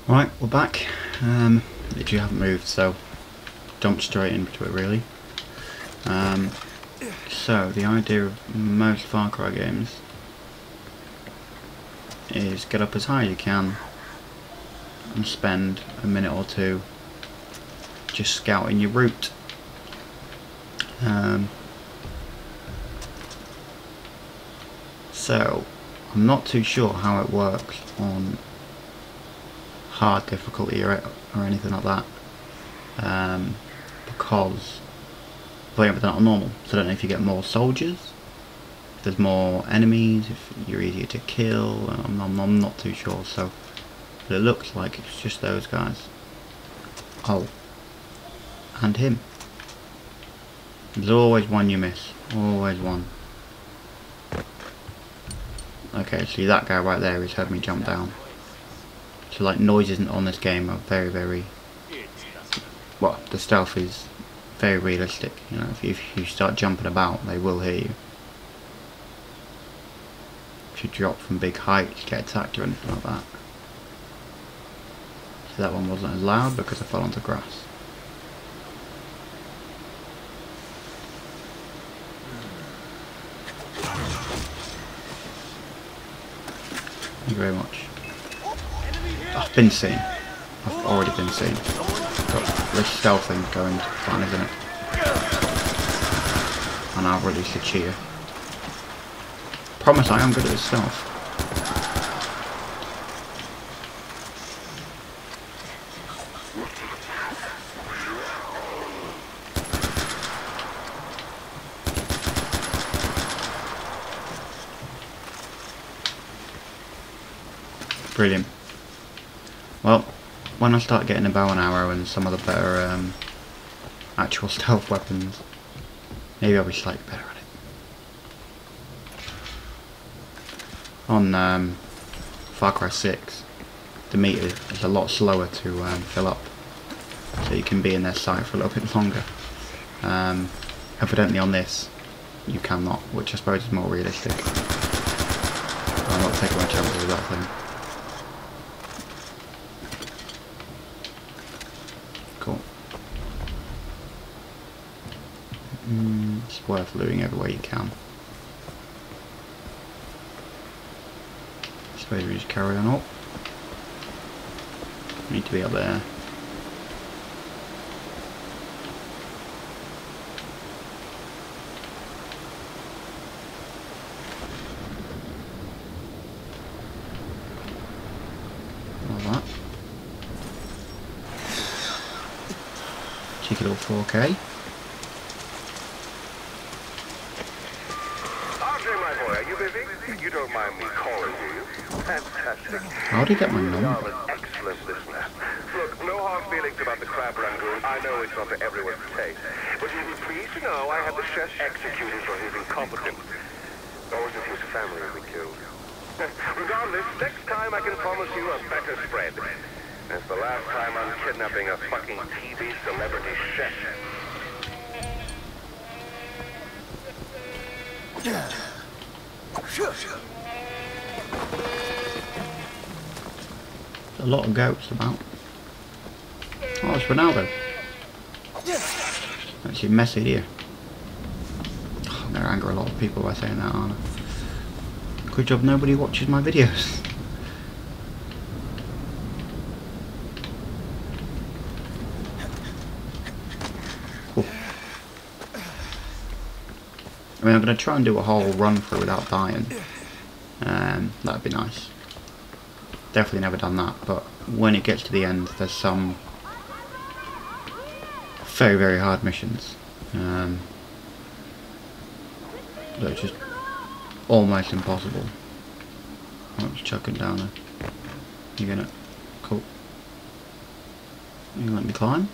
Right, we're back. Literally haven't moved, so jumped straight into it really. So the idea of most Far Cry games is get up as high as you can and spend a minute or two just scouting your route. So I'm not too sure how it works on hard difficulty or anything like that, because I've never done it on normal, so I don't know if you get more soldiers, if there's more enemies, if you're easier to kill. I'm not too sure. So, but it looks like it's just those guys. Oh, and him. There's always one you miss, always one. Okay, see that guy right there has heard me jump down. So like noises on this game are very, well, the stealth is very realistic. You know, if you start jumping about, they will hear you. If you drop from big heights, get attacked or anything like that. So that one wasn't as loud because I fell onto grass. Thank you very much. I've been seen. I've already been seen. Got this stealth thing going fine, isn't it? And I'll release the cheer. Promise I am good at this stealth. Brilliant. Well, when I start getting a bow and arrow and some of the better actual stealth weapons, maybe I'll be slightly better at it. On Far Cry 6, the meter is a lot slower to fill up, so you can be in their sight for a little bit longer. Evidently on this, you cannot, which I suppose is more realistic. I'm not taking my chances with that thing. Cool. It's worth looting every way you can. I suppose we just carry on up. Need to be up there. All that. Cheeky little 4K. Ajay, my boy, are you busy? You don't mind me calling, do you? Fantastic. How did he get my You number? are an excellent listener. Look, no hard feelings about the crab rangoon. I know it's not to everyone's taste. But you'll be pleased to know I had the chef executed for his incompetence. Always if his family would be killed. Regardless, next time I can promise you a better spread. It's the last time I'm kidnapping a fucking TV celebrity chef. A lot of goats about. Oh, it's Ronaldo. Actually messy here. Oh, I'm going to anger a lot of people by saying that, aren't I? Good job nobody watches my videos. Cool. I mean, I'm going to try and do a whole run through without dying. That'd be nice. Definitely never done that, but when it gets to the end, there's some very hard missions that are just almost impossible. I'm just chucking down there. You gonna? Cool. You gonna let me climb?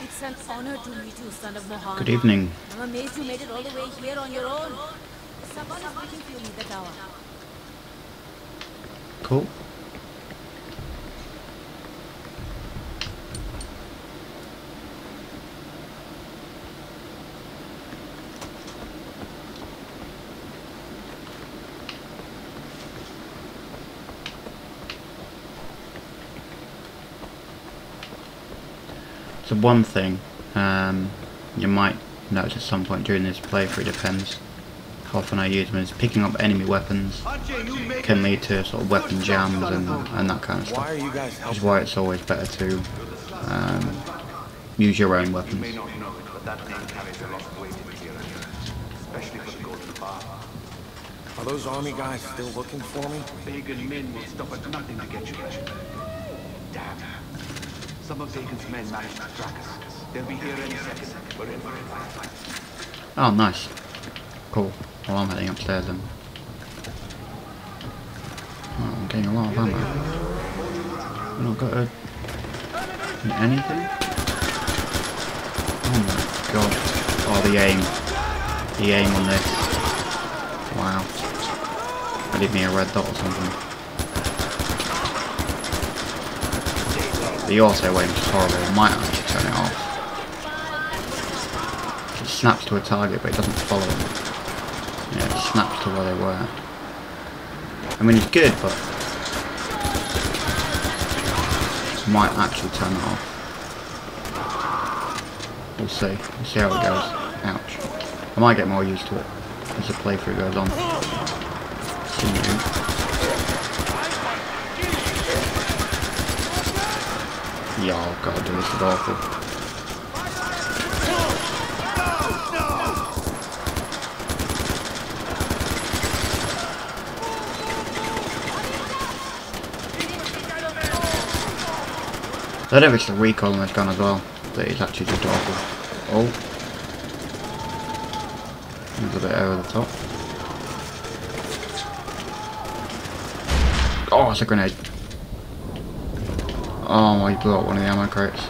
It's an honor to meet you, son of Mohan. Good evening. I'm amazed you made it all the way here on your own. Someone is waiting for you in the tower. Cool. So one thing you might notice at some point during this playthrough, depends how often I use them, is picking up enemy weapons can lead to sort of weapon jams and that kind of stuff. Which is why it's always better to use your own weapons. You may not know it, but that name carries a lot of weight in Kyrat, especially for the Golden Bar. Are those army guys still looking for me? Pagan men will stop at nothing to get you there. Damn. Some of Pagan's men managed to track us. They'll be here any second. We're in for it. Oh, nice. Cool. Well, I'm heading upstairs then. Oh, I'm getting a lot of ammo. I've not got anything? Oh my god. Oh, the aim. The aim on this. Wow. I did me a red dot or something. The auto aim is horrible. I might actually turn it off. It snaps to a target, but it doesn't follow them. Yeah, it snaps to where they were. I mean, it's good, but I might actually turn it off. We'll see. We'll see how it goes. Ouch. I might get more used to it as the playthrough goes on. See you. Yeah, oh god, this is awful. I don't know if it's the recoil on this gun as well, but it's actually just awful. Oh. A little bit over the top. Oh, it's a grenade. Oh, he blew up one of the ammo crates.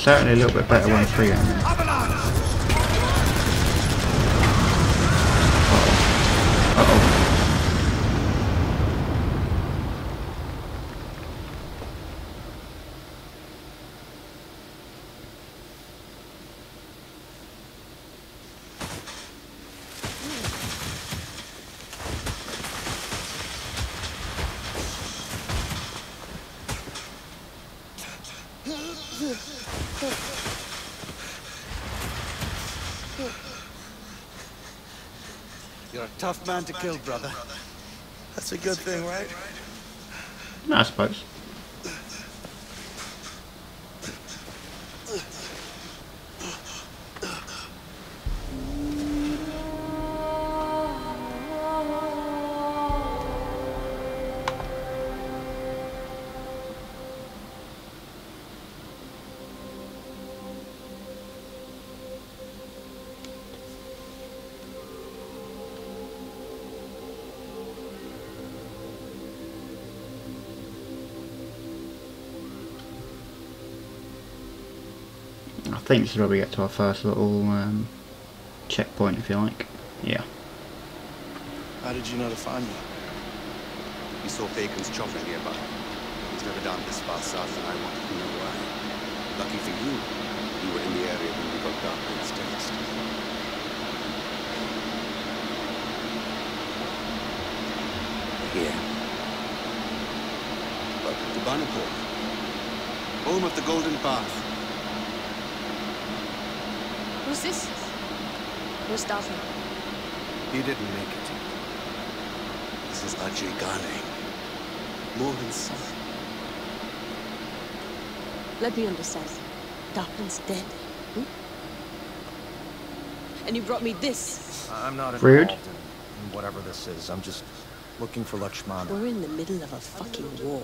Certainly a little bit better when free aiming. You're a tough man to kill, brother. That's a good thing, right? I suppose. I think this is where we get to our first little checkpoint, if you like. Yeah. How did you know to find me? We saw Bacon's chopper nearby. He's never down this far south, and I wanted to know why. Lucky for you, you were in the area when we got Darkman's text. Here. Welcome to Banapur, home of the Golden Path. Who's this? Where's Darkman? He didn't make it. This is Ajay Ghale. Mohan's son. Let me understand. Darkman's dead. Hmm? And you brought me this. I'm not Rude. involved in whatever this is. I'm just looking for Lakshmana. We're in the middle of a fucking war.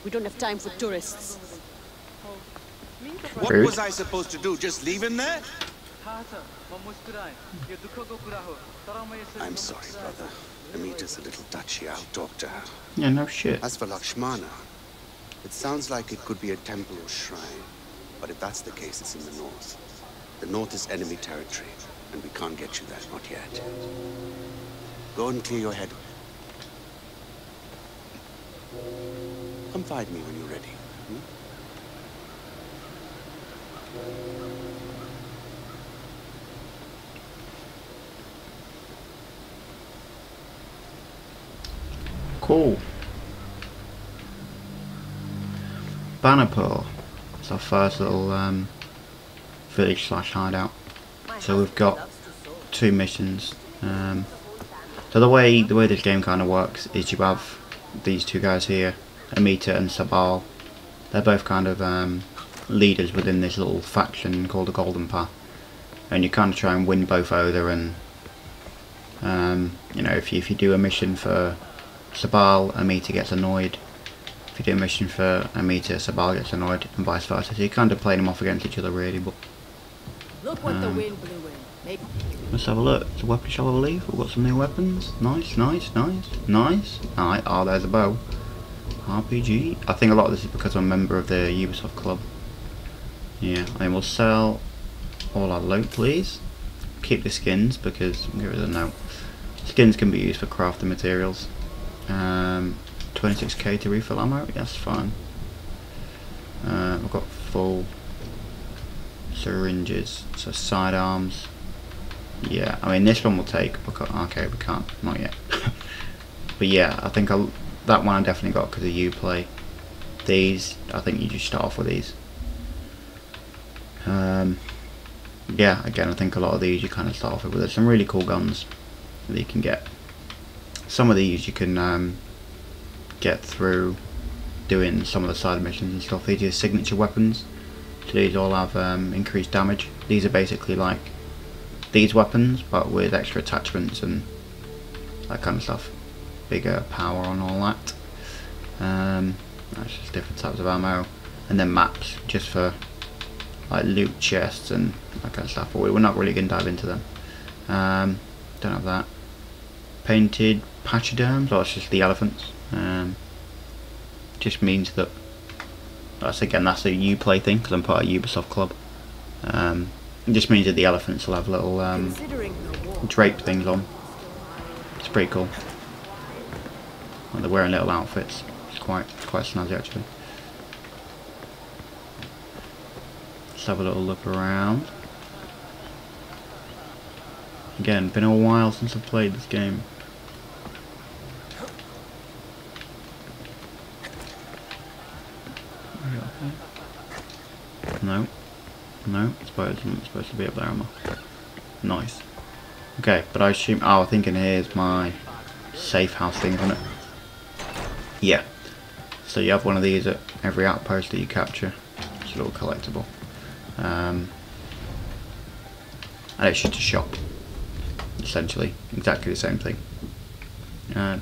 We don't have time for tourists. What Rude. was I supposed to do? Just leave him there? I'm sorry, brother. Amita's a little touchy. I'll talk to her. Yeah, no shit. As for Lakshmana, it sounds like it could be a temple or shrine. But if that's the case, it's in the north. The north is enemy territory, and we can't get you there, not yet. Go and clear your head. Come find me when you're ready. Cool. Bannerpool. It's our first little village slash hideout. So we've got 2 missions. So the way this game kind of works is you have these 2 guys here, Amita and Sabal. They're both kind of leaders within this little faction called the Golden Path, and you kind of try and win both over. And you know, if you do a mission for Sabal, Amita gets annoyed. If you do a mission for Amita, Sabal gets annoyed, and vice versa. So you kind of play them off against each other, really. But Look what the wind blew in. Maybe. let's have a look. It's a weapon shop, I believe. We've got some new weapons. Nice, nice, nice, nice. Alright, oh, there's a bow. RPG. I think a lot of this is because I'm a member of the Ubisoft club. Yeah, and we'll sell all our loot, please. Keep the skins because get rid of the note. Skins can be used for crafting materials. 26k to refill ammo. That's fine. We've got full syringes, so sidearms. Yeah, I mean this one will take. Okay, we can't, not yet. But yeah, I think that one I definitely got because of Uplay. These, I think you just start off with these. Yeah, again, I think a lot of these you kind of start off with. There's some really cool guns that you can get. Some of these you can get through doing some of the side missions and stuff. These are signature weapons. So these all have increased damage. These are basically like these weapons, but with extra attachments and that kind of stuff. Bigger power and all that. That's just different types of ammo. And then maps, just for like loot chests and that kind of stuff. But we're not really going to dive into them. Don't have that. Painted pachyderms, or it's just the elephants. Just means that that's a Uplay thing because I'm part of Ubisoft club. It just means that the elephants will have little drape things on. It's pretty cool. And they're wearing little outfits. It's quite snazzy actually. Let's have a little look around. Again, been a while since I've played this game. No, it's supposed to be up there, am I? Nice. Okay, but I assume. Oh, I think in here is my safe house thing, isn't it? Yeah. So you have one of these at every outpost that you capture. It's a little collectible. And it's just a shop. Essentially, exactly the same thing.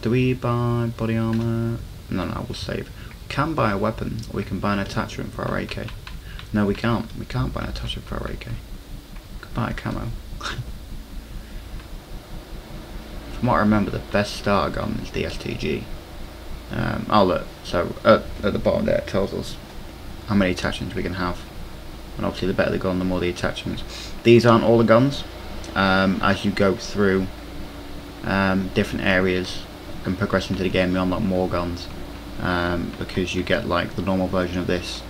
Do we buy body armor? No, we'll save. We can buy a weapon, or we can buy an attachment for our AK. No, we can't. We can't buy an attachment for our AK. We can buy a camo. From what I remember, the best starter gun is the STG. Oh look, so at the bottom there it tells us how many attachments we can have. And obviously the better the gun, the more the attachments. These aren't all the guns. As you go through different areas and progress into the game, you unlock more guns. Because you get like the normal version of this,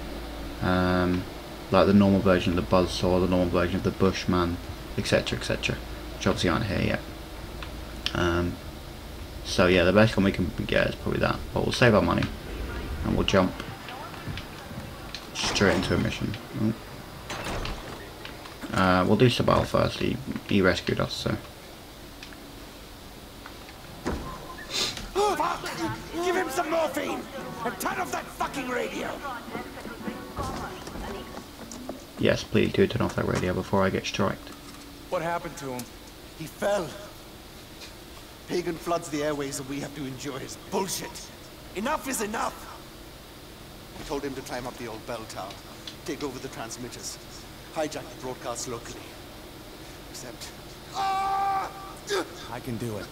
like the normal version of the buzzsaw, the normal version of the bushman, etc, etc, which obviously aren't here yet. So yeah, the best one we can get is probably that, but we'll save our money and we'll jump straight into a mission. We'll do Sabal first. He rescued us, so. Give him some morphine and turn off that fucking radio. Yes, please do turn off that radio before I get striked. What happened to him? He fell. Pagan floods the airways and we have to endure his bullshit. Enough is enough! We told him to climb up the old bell tower, take over the transmitters, hijack the broadcasts locally. Except... I can do it.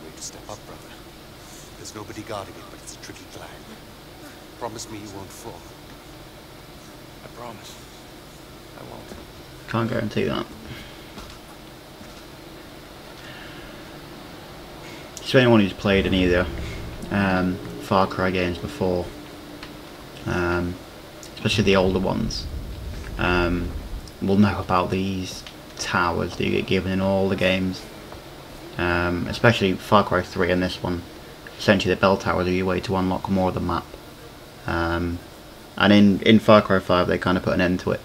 Way to step up, brother. There's nobody guarding it, but it's a tricky climb. Promise me you won't fall. I promise. I won't. Can't guarantee that. So anyone who's played any of the Far Cry games before, especially the older ones, will know about these towers that you get given in all the games, especially Far Cry 3 and this one. Essentially the bell towers are your way to unlock more of the map, and in Far Cry 5 they kind of put an end to it,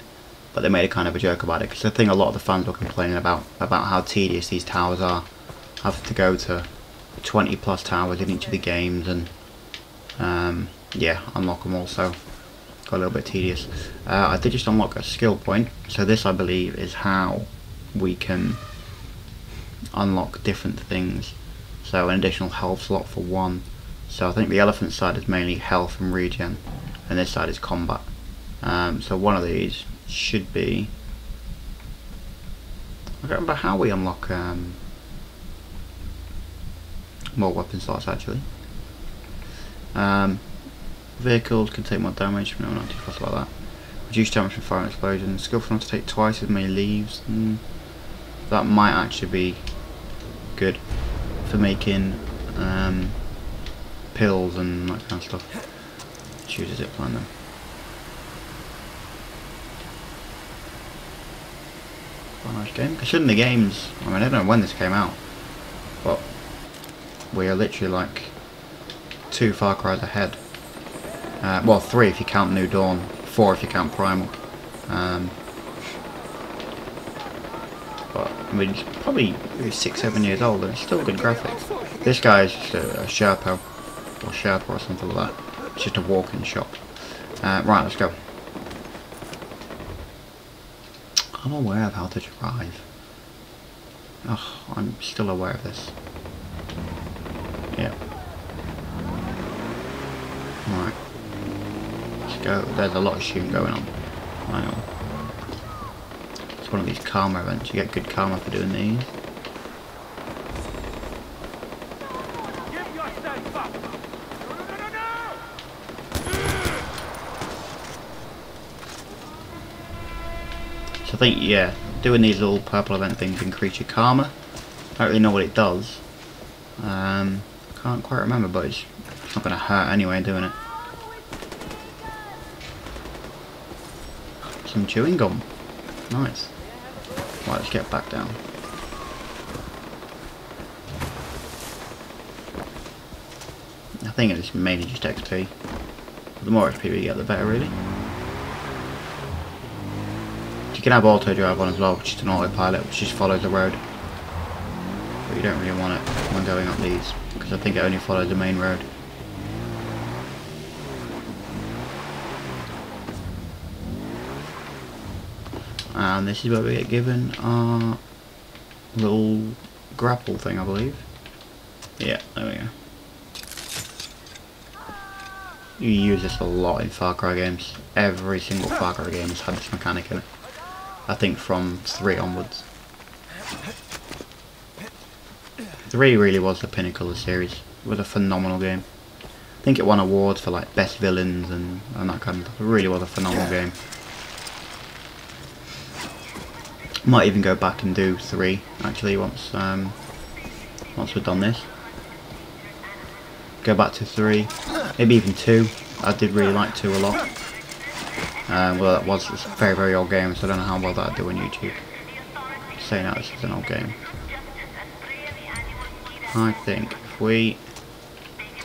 but they made a kind of a joke about it, because I think a lot of the fans were complaining about how tedious these towers are, having to go to 20 plus towers in each of the games, and yeah, unlock them all, so got a little bit tedious. I did just unlock a skill point, so this I believe is how we can unlock different things. So an additional health slot for one, so I think the elephant side is mainly health and regen, and this side is combat. So one of these should be, I don't remember how we unlock more weapon slots actually. Vehicles can take more damage, no, not too fussed about that. Reduce damage from fire and explosions, skillful enough to take twice as many leaves. That might actually be good for making pills and that kind of stuff. Choose a zip line then. Quite a nice game. Considering the games, I mean, I don't know when this came out, but we are literally like 2 Far Cry's ahead. Well, 3 if you count New Dawn, 4 if you count Primal. But I mean, it's probably 6-7 years old, and it's still good graphics. This guy is just a Sherpa or Sherpa or something like that. It's just a walk-in shop. Right, let's go. I'm aware of how to drive. Oh, I'm still aware of this. Yeah. Alright. Let's go. There's a lot of shooting going on. I know. It's one of these karma events. You get good karma for doing these. So I think, yeah, doing these little purple event things increase your karma. I don't really know what it does. Can't quite remember, but it's not going to hurt anyway doing it. Some chewing gum. Nice. Right, let's get back down. I think it's mainly just XP. The more XP we get, the better, really. You can have auto drive on as well, which is an autopilot, which just follows the road. But you don't really want it when going up these, because I think it only follows the main road. And this is where we get given our little grapple thing, I believe. Yeah, there we go. You use this a lot in Far Cry games. Every single Far Cry game has had this mechanic in it. I think from 3 onwards. 3 really was the pinnacle of the series. It was a phenomenal game. I think it won awards for like best villains and that kind of stuff. It really was a phenomenal game. Might even go back and do 3 actually once we've done this. Go back to 3, maybe even 2. I did really like 2 a lot. Well, that was a very, very old game, so I don't know how well that'd do on YouTube. Saying that this is an old game. I think if we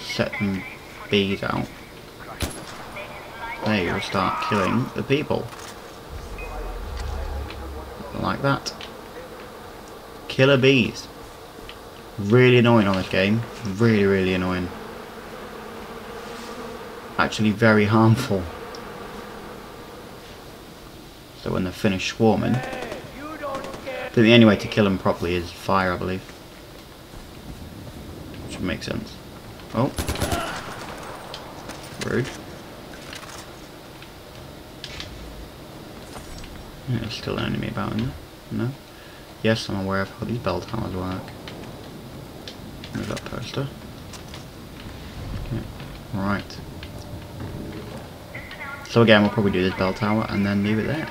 set them bees out, they will start killing the people. Like that. Killer bees. Really annoying on this game. Really, really annoying. Actually very harmful. So when they're finished swarming, I think the only way to kill them properly is fire, I believe. Which would make sense. Oh. Rude. Yeah, there's still an enemy about in there. No? Yes, I'm aware of how these bell towers work. There's that poster. Okay. Right. So again, we'll probably do this bell tower and then leave it there.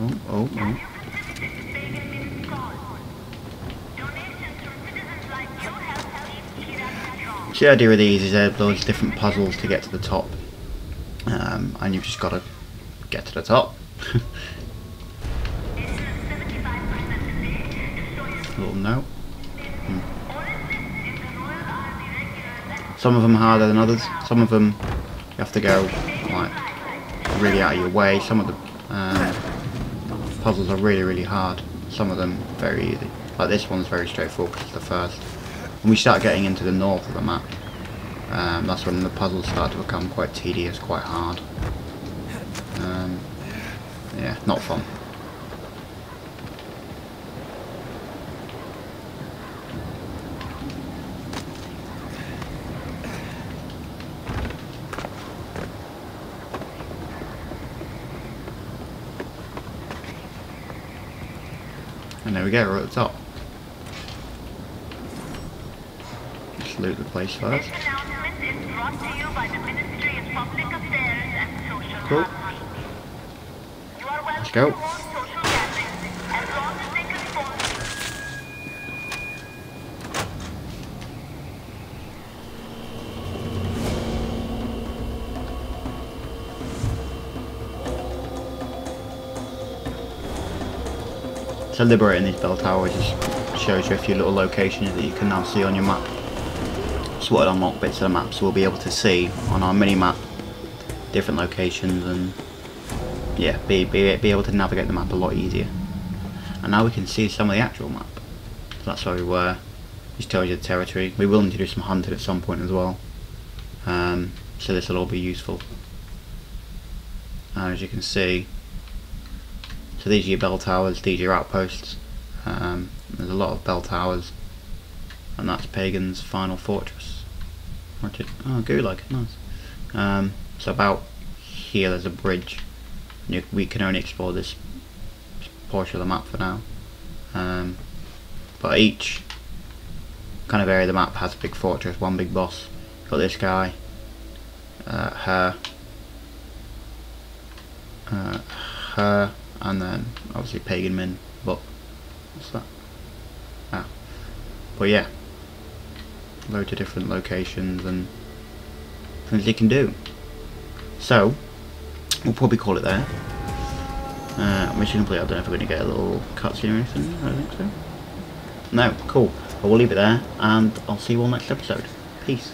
Oh, oh, oh. So the idea of these is there's those different puzzles to get to the top, and you've just got to get to the top. Little note. Some of them are harder than others. Some of them you have to go like really out of your way. Some of the puzzles are really hard. Some of them very easy. Like this one's very straightforward because it's the first. When we start getting into the north of the map, that's when the puzzles start to become quite tedious, quite hard. Yeah, not fun. And there we go, we're at the top. Let's loot the place first. Cool. Let's go. So liberating these bell towers just shows you a few little locations that you can now see on your map. So what unlock bits of the map, so we'll be able to see on our mini map different locations and yeah, be able to navigate the map a lot easier. And now we can see some of the actual map. So that's where we were. Just tells you the territory. We will need to do some hunting at some point as well. So this will all be useful. And as you can see, so these are your bell towers, these are your outposts. There's a lot of bell towers, and that's Pagan's final fortress. Oh, Gulag, nice. So about here there's a bridge. We can only explore this portion of the map for now. But each kind of area of the map has a big fortress, one big boss. Got this guy, her, and then obviously Pagan Min, but what's that? Ah. But yeah, loads of different locations and things you can do. So we'll probably call it there. Mission complete. I don't know if we're going to get a little cutscene or anything. I don't think so. No, cool. But we'll leave it there, and I'll see you all next episode. Peace.